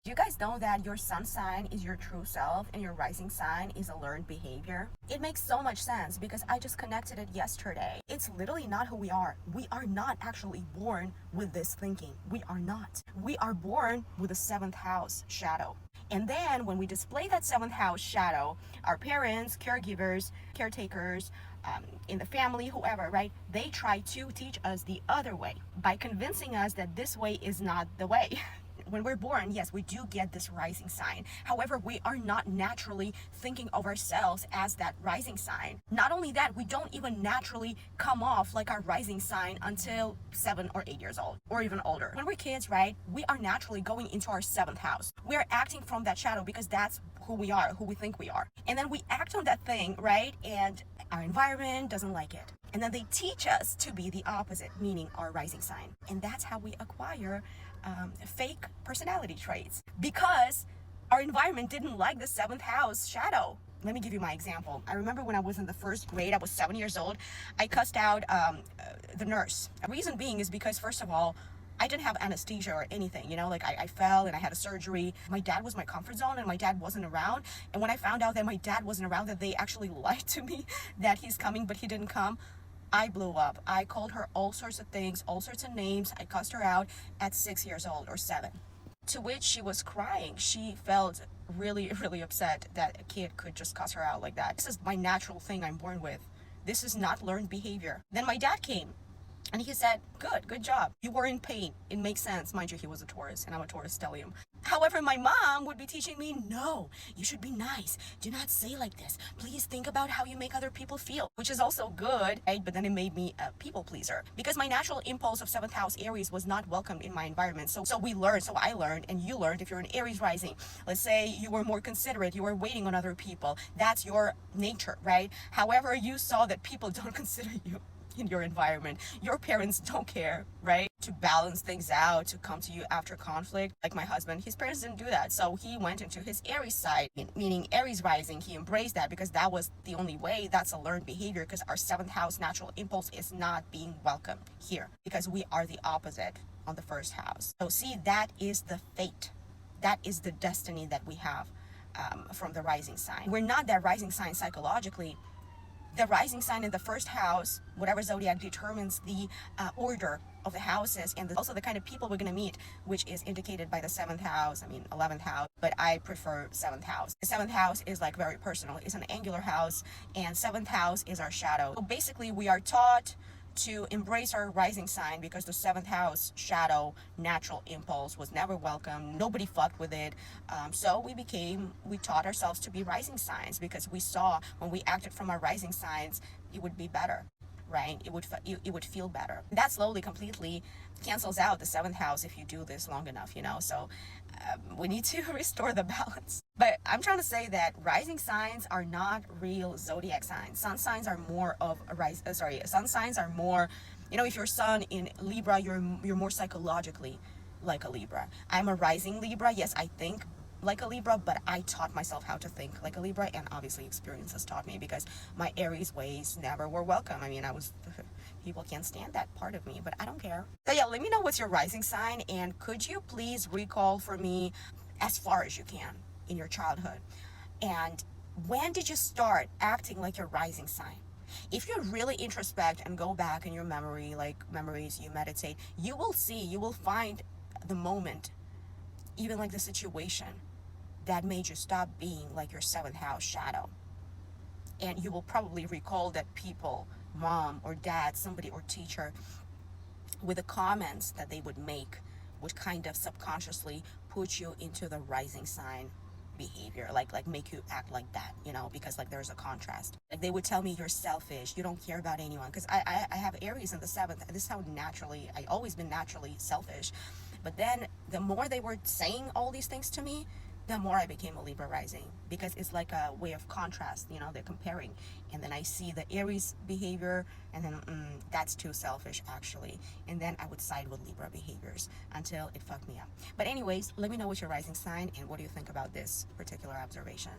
Do you guys know that your sun sign is your true self and your rising sign is a learned behavior? It makes so much sense because I just connected it yesterday. It's literally not who we are. We are not actually born with this thinking. We are not. We are born with a seventh house shadow. And then when we display that seventh house shadow, our parents, caregivers, caretakers, in the family, whoever, right? They try to teach us the other way by convincing us that this way is not the way. When we're born, yes, we do get this rising sign. However, we are not naturally thinking of ourselves as that rising sign. Not only that, we don't even naturally come off like our rising sign until 7 or 8 years old, or even older. When we're kids, right, we are naturally going into our seventh house. We're acting from that shadow because that's who we are, who we think we are. And then we act on that thing, right? And our environment doesn't like it. And then they teach us to be the opposite, meaning our rising sign. And that's how we acquire fake personality traits because our environment didn't like the seventh house shadow. Let me give you my example. I remember when I was in the first grade, I was 7 years old, I cussed out the nurse. The reason being is because, first of all, I didn't have anesthesia or anything, you know, like I fell and I had a surgery. My dad was my comfort zone and my dad wasn't around. And when I found out that my dad wasn't around, that they actually lied to me that he's coming, but he didn't come, I blew up. I called her all sorts of things, all sorts of names. I cussed her out at 6 years old or 7. To which she was crying. She felt really, really upset that a kid could just cuss her out like that. This is my natural thing I'm born with. This is not learned behavior. Then my dad came. And he said, good job. You were in pain. It makes sense. Mind you, he was a Taurus, and I'm a Taurus stellium. However, my mom would be teaching me, no, you should be nice. Do not say like this. Please think about how you make other people feel, which is also good, right? But then it made me a people pleaser because my natural impulse of 7th house Aries was not welcomed in my environment. So I learned, and you learned if you're an Aries rising. Let's say you were more considerate, you were waiting on other people. That's your nature, right? However, you saw that people don't consider you in your environment. Your parents don't care, right? To balance things out, to come to you after conflict. Like my husband, his parents didn't do that. So he went into his Aries side, meaning Aries rising. He embraced that because that was the only way. That's a learned behavior because our 7th house natural impulse is not being welcomed here because we are the opposite on the 1st house. So see, that is the fate. That is the destiny that we have from the rising sign. We're not that rising sign psychologically. The rising sign in the 1st house, whatever zodiac, determines the order of the houses and also the kind of people we're going to meet, which is indicated by the 7th house, 11th house, but I prefer 7th house. The 7th house is like very personal. It's an angular house, and 7th house is our shadow. So basically, we are taught to embrace our rising sign because the 7th house shadow natural impulse was never welcome. Nobody fucked with it. So we taught ourselves to be rising signs because we saw when we acted from our rising signs, it would be better, right? It would feel better. That slowly completely cancels out the 7th house if you do this long enough, you know? So we need to restore the balance. But I'm trying to say that rising signs are not real zodiac signs. Sun signs are more of a sun signs are more, you know, if your sun in Libra, you're more psychologically like a Libra. I'm a rising Libra. Yes, I think like a Libra, but I taught myself how to think like a Libra, and obviously experience has taught me because my Aries ways never were welcome. People can't stand that part of me, but I don't care. So yeah, let me know what's your rising sign, and could you please recall for me as far as you can in your childhood, and when did you start acting like your rising sign? If you really introspect and go back in your memory, like memories, you meditate, you will find the moment, even like the situation that made you stop being like your 7th house shadow. And you will probably recall that people, mom or dad, somebody or teacher, with the comments that they would make would kind of subconsciously put you into the rising sign behavior, like make you act like that, you know, because like there's a contrast. Like they would tell me you're selfish, you don't care about anyone, because I have Aries in the 7th. This is how naturally, I always been naturally selfish. But then the more they were saying all these things to me, the more I became a Libra rising, because it's like a way of contrast, you know, they're comparing. And then I see the Aries behavior, and then that's too selfish actually. And then I would side with Libra behaviors until it fucked me up. But anyways, let me know what's your rising sign and what do you think about this particular observation.